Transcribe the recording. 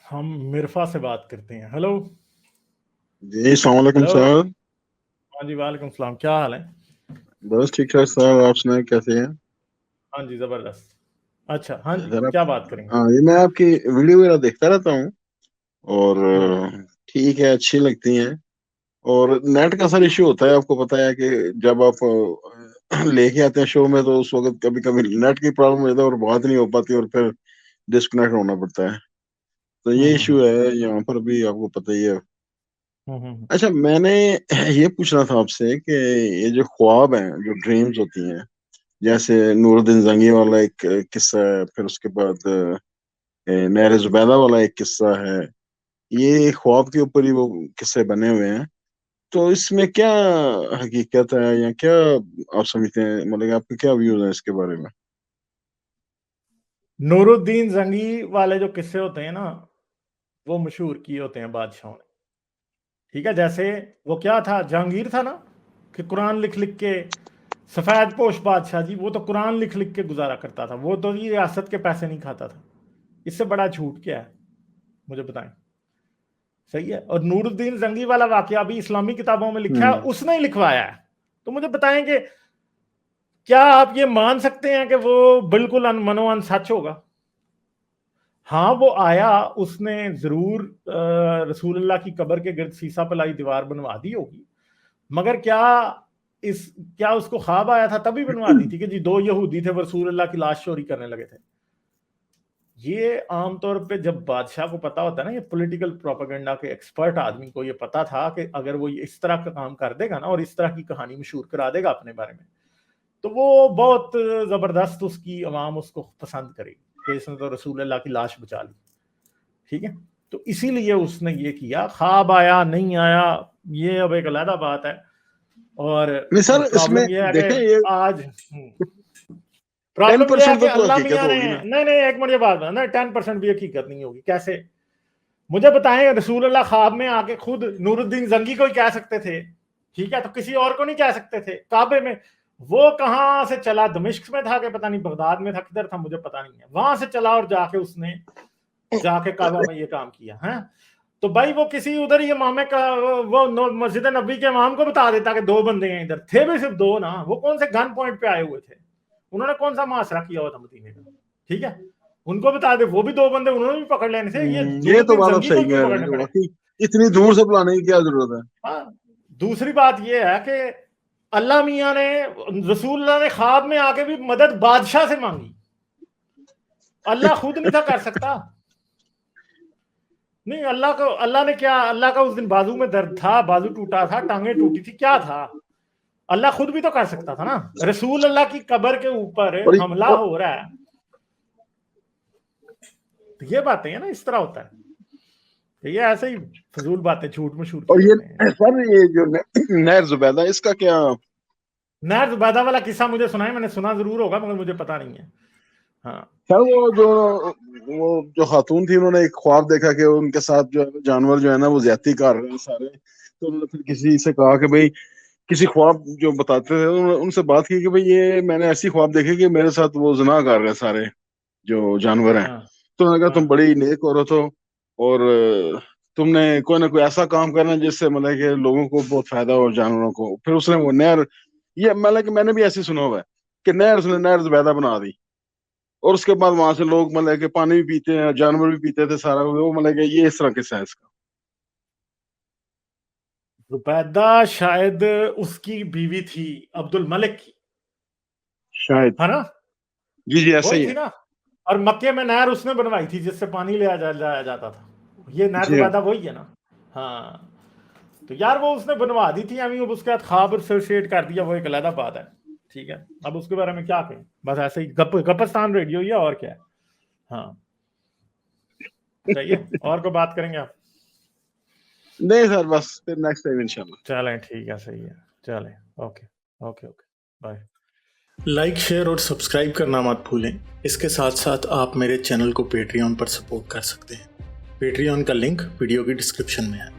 ہم مرفا سے بات کرتے ہیں. ہلو جی السلام علیکم ہلو. سر. ہاں جی وعلیکم السلام. کیا حال ہے؟ بس ٹھیک ٹھاک سر, آپ سنائیں کیسے ہیں؟ ہاں جی زبردست. اچھا ہاں جی سر کیا بات کریں گے؟ ہاں یہ میں آپ کی ویڈیو وغیرہ دیکھتا رہتا ہوں اور ہوں. ٹھیک ہے, اچھی لگتی ہیں. اور نیٹ کا سر ایشو ہوتا ہے, آپ کو پتا ہے کہ جب آپ لے کے آتے ہیں شو میں تو اس وقت کبھی کبھی نیٹ کی پرابلم ہو جاتی ہے اور بات نہیں ہو پاتی اور پھر ڈسکنیکٹ ہونا پڑتا ہے. تو یہ ایشو ہے یہاں پر بھی, آپ کو پتہ ہی ہے. اچھا میں نے یہ پوچھنا تھا آپ سے کہ یہ جو خواب ہیں, جو ڈریمز ہوتی ہیں, جیسے نور الدین زنگی والا ایک قصہ ہے, پھر اس کے بعد نہر زبیدہ والا ایک قصہ ہے, یہ خواب کے اوپر ہی وہ قصے بنے ہوئے ہیں. تو اس میں کیا حقیقت ہے یا کیا آپ سمجھتے ہیں, مطلب آپ کے کیا ویوز ہیں اس کے بارے میں؟ نور الدین زنگی والے جو قصے ہوتے ہیں نا, وہ مشہور کیے ہوتے ہیں بادشاہوں نے. ٹھیک ہے, جیسے وہ کیا تھا, جہانگیر تھا نا, کہ قرآن لکھ لکھ کے, سفید پوش بادشاہ جی, وہ تو قرآن لکھ لکھ کے گزارا کرتا تھا, وہ تو یہ ریاست کے پیسے نہیں کھاتا تھا. اس سے بڑا جھوٹ کیا ہے مجھے بتائیں. صحیح ہے. اور نور الدین زنگی والا واقعہ بھی اسلامی کتابوں میں لکھا ہے, اس نے ہی لکھوایا ہے. تو مجھے بتائیں کہ کیا آپ یہ مان سکتے ہیں کہ وہ بالکل منو سچ ہوگا؟ ہاں وہ آیا, اس نے ضرور رسول اللہ کی قبر کے گرد سیسا پلائی دیوار بنوا دی ہوگی, مگر کیا اس کو خواب آیا تھا تبھی بنوا دی تھی کہ جی 2 یہودی تھے, رسول اللہ کی لاش چوری کرنے لگے تھے؟ یہ عام طور پہ جب بادشاہ کو پتا ہوتا ہے نا, یہ پولیٹیکل پروپیگنڈا کے ایکسپرٹ آدمی کو یہ پتا تھا کہ اگر وہ اس طرح کا کام کر دے گا نا, اور اس طرح کی کہانی مشہور کرا دے گا اپنے بارے میں, تو وہ بہت زبردست, اس کی عوام اس کو پسند کرے گی کہ اس نے تو رسول اللہ کی لاش بچا لی. ٹھیک ہے, تو اسی لیے اس نے یہ کیا. خواب آیا نہیں آیا یہ اب ایک علیحدہ بات ہے. اور نہیں سر, اس میں پرابلم یہ ہے کہ دیکھیں یہ آج پرابلم یہ ہے 10% کہ تو اللہ حقیقت میاں نے, ہوگی نا. نہیں ایک منٹ یہ بات ہے نا, 10% بھی حقیقت نہیں ہوگی. کیسے مجھے بتائیں, رسول اللہ خواب میں آ کے خود نور الدین زنگی کو ہی کہہ سکتے تھے, ٹھیک ہے, تو کسی اور کو نہیں کہہ سکتے تھے. کعبے میں وہ کہاں سے چلا, دمشق میں تھا کہ پتہ نہیں بغداد میں تھا, کدھر تھا مجھے پتہ نہیں ہے, وہاں سے چلا اور جا کے اس نے جا کے کعبہ میں یہ کام کیا ہے. تو بھائی وہ کسی ادھر ہی امام کا, وہ مسجد نبی کے امام کو بتا دیتا کہ 2 بندے ہیں ادھر, تھے بھی صرف 2 نا, وہ کون سے گن پوائنٹ پہ آئے ہوئے تھے, انہوں نے کون سا معاشرہ کیا ہوا تھا مدینے کا. ٹھیک ہے, ان کو بتا دے, وہ بھی 2 بندے انہوں نے بھی پکڑ لینے تھے. یہ نور یہ تو الدین بات اب زنگی کو صحیح کیوں کہہ رہے پکڑنے ہیں, پڑے؟ واقعی اتنی دور سے بلانے کی کیا ضرورت ہے؟ ہاں, دوسری بات یہ ہے کہ اللہ میاں نے, رسول اللہ نے خواب میں آ کے بھی مدد بادشاہ سے مانگی, اللہ خود نہیں تھا کر سکتا. نہیں, اللہ نے کیا, اللہ کا اس دن بازو میں درد تھا, بازو ٹوٹا تھا, ٹانگیں ٹوٹی تھی, کیا تھا, اللہ خود بھی تو کر سکتا تھا نا. رسول اللہ کی قبر کے اوپر حملہ ہو رہا ہے, تو یہ باتیں ہیں نا, اس طرح ہوتا ہے. یہ ایسے ہی فضول باتیں جھوٹ مشہور اور کیے ہوتے ہیں. یہ سر, یہ جو نہر زبیدہ, اس کا کیا؟ نہر زبیدہ والا قصہ مجھے سنائے, میں نے سنا ضرور ہوگا مگر مجھے پتا نہیں ہے. ہاں سر وہ جو خاتون تھی, انہوں نے ایک خواب دیکھا کہ ان کے ساتھ جو جانور جو ہے نا وہ زیادتی کر رہے ہیں سارے. تو انہوں نے پھر کسی سے کہا کہ بھائی, کسی خواب جو بتاتے تھے ان سے بات کی کہ بھائی یہ میں نے ایسی خواب دیکھی کہ میرے ساتھ وہ زنا کر رہے ہیں سارے جو جانور ہیں. تو انہوں نے کہا تم بڑی نیک عورت ہو اور تم نے کوئی نہ کوئی ایسا کام کرنا جس سے مطلب کہ لوگوں کو بہت فائدہ ہو, جانوروں کو. پھر اس نے وہ نہر, یہ مطلب کہ میں نے بھی ایسے سنا ہوا ہے کہ اس نے نہر زبیدہ بنا دی, اور اس کے بعد وہاں سے لوگ مطلب کہ پانی بھی پیتے ہیں, جانور بھی پیتے تھے سارا, وہ مطلب کہ یہ اس طرح قصہ ہے اس کا. زبیدہ شاید اس کی بیوی تھی عبد الملک کی, شاید, ہے نا, جی ایسا وہی ہی تھی ہے. نا. اور مکے میں نہر اس نے بنوائی تھی جس سے پانی لیا جایا جاتا تھا, یہ نہر جی زبیدہ وہی ہے نا. ہاں, تو یار وہ اس نے بنوا دی تھی, اب اس کے بعد خواب ایسوسیٹ کر دیا, وہ ایک علیحدہ بات ہے. ٹھیک ہے, اب اس کے بارے میں کیا کہیں, بس ایسے ہی گپستان ریڈیو ہی ہے, اور کیا ہے. ہاں صحیح ہے, اور کوئی بات کریں گے آپ؟ نہیں سر, بس پھر نیکسٹ ٹائم انشاءاللہ. چلیں ٹھیک ہے, صحیح ہے, چلیں, okay okay okay, bye. Like, share اور سبسکرائب کرنا مت بھولیں. اس کے ساتھ ساتھ آپ میرے چینل کو پیٹریون پر سپورٹ کر سکتے ہیں. پیٹریون کا لنک ویڈیو کی ڈسکرپشن میں ہے.